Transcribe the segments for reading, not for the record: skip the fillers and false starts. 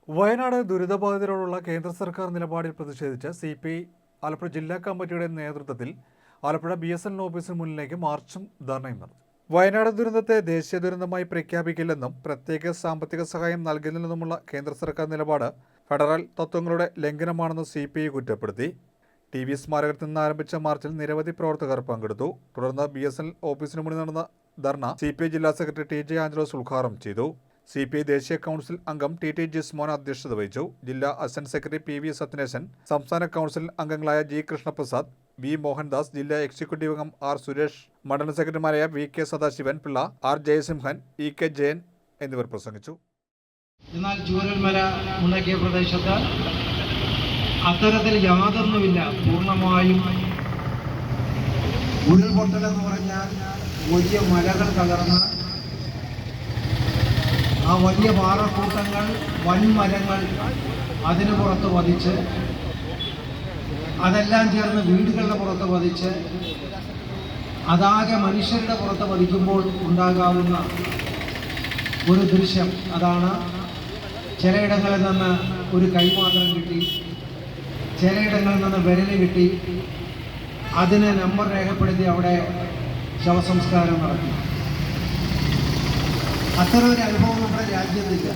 വയനാട് ദുരിതബാധിതരോടുള്ള കേന്ദ്ര സർക്കാർ നിലപാടിൽ പ്രതിഷേധിച്ച് CPI ആലപ്പുഴ ജില്ലാ കമ്മിറ്റിയുടെ നേതൃത്വത്തിൽ ആലപ്പുഴ BSNL ഓഫീസിന് മുന്നിലേക്ക് മാർച്ചും ധർണയും നടത്തി. വയനാട് ദുരന്തത്തെ ദേശീയ ദുരന്തമായി പ്രഖ്യാപിക്കില്ലെന്നും പ്രത്യേക സാമ്പത്തിക സഹായം നൽകുന്നില്ലെന്നുമുള്ള കേന്ദ്ര സർക്കാർ നിലപാട് ഫെഡറൽ തത്വങ്ങളുടെ ലംഘനമാണെന്ന് CPI കുറ്റപ്പെടുത്തി. TV സ്മാരകത്തിൽ നിന്ന് ആരംഭിച്ച മാർച്ചിൽ നിരവധി പ്രവർത്തകർ പങ്കെടുത്തു. തുടർന്ന് BSNL ഓഫീസിന് മുന്നിൽ നടന്ന ധർണ CPI ജില്ലാ സെക്രട്ടറി TJ ആഞ്ചലോസ് ഉദ്ഘാടനം ചെയ്തു. CPI ദേശീയ കൗൺസിൽ അംഗം TT ജിസ്മോൻ അധ്യക്ഷത വഹിച്ചു. ജില്ലാ അസിസ്റ്റന്റ് സെക്രട്ടറി PV സത്യനേശൻ, സംസ്ഥാന കൗൺസിൽ അംഗങ്ങളായ G കൃഷ്ണപ്രസാദ്, V മോഹൻദാസ്, ജില്ലാ എക്സിക്യൂട്ടീവ് അംഗം R സുരേഷ്, മണ്ഡലം സെക്രട്ടറിമാരായ VK Sadasivan Pillai, R Jayasimhan, EK Jayan എന്നിവർ പ്രസംഗിച്ചു. എന്നാൽ ചൂരൽമല മുണ്ടക്കിയ പ്രദേശത്ത് അത്തരത്തിൽ യാതൊന്നുമില്ല. പൂർണ്ണമായും ഉരുൾപൊട്ടലെന്ന് പറഞ്ഞാൽ വലിയ മലകൾ തകർന്ന് ആ വലിയ പാറക്കൂട്ടങ്ങൾ, വൻമരങ്ങൾ അതിന് പുറത്ത് പതിച്ച്, അതെല്ലാം ചേർന്ന് വീടുകളുടെ പുറത്ത് പതിച്ച്, അതാകെ മനുഷ്യരുടെ പുറത്ത് പതിക്കുമ്പോൾ ഉണ്ടാകാവുന്ന ഒരു ദൃശ്യം അതാണ്. ചിലയിടങ്ങളിൽ നിന്ന് ഒരു കൈമാത്രം കിട്ടി, ചിലയിടങ്ങളിൽ നിന്ന് വിരല് കിട്ടി, അതിന് നമ്പർ രേഖപ്പെടുത്തി അവിടെ ശവസംസ്കാരം നടത്തി. അത്തരം ഒരു അനുഭവം നമ്മുടെ രാജ്യത്തില്ല.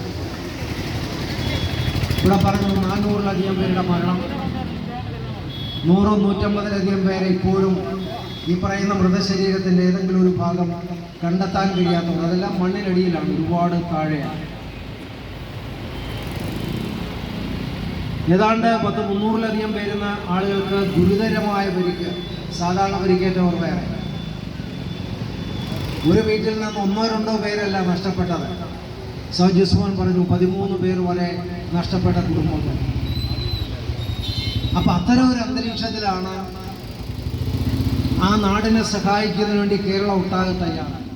ഇവിടെ പറഞ്ഞു 400-ലധികം പേരുടെ മരണം, 100-150-ലധികം പേരെ ഇപ്പോഴും ഈ പറയുന്ന മൃതശരീരത്തിൻ്റെ ഏതെങ്കിലും ഒരു ഭാഗം കണ്ടെത്താൻ കഴിയാത്തത്. അതെല്ലാം മണ്ണിനടിയിലാണ്, ഒരുപാട് താഴെയാണ്. ഏതാണ്ട് 100-300-ലധികം പേരുന്ന ആളുകൾക്ക് ഗുരുതരമായ പരിക്ക്, സാധാരണ പരിക്കേറ്റവർ വേറെ. ഒരു വീട്ടിൽ നിന്ന് 1-2 പേരല്ല നഷ്ടപ്പെട്ടത്. ജിസ്മോൻ പറഞ്ഞു 13 പേർ വരെ നഷ്ടപ്പെട്ട കുടുംബങ്ങൾ. അപ്പം അത്തരം ഒരു അന്തരീക്ഷത്തിലാണ് ആ നാടിനെ സഹായിക്കുന്നതിന് വേണ്ടി കേരളം ഒട്ടാകെ തയ്യാറാണ്.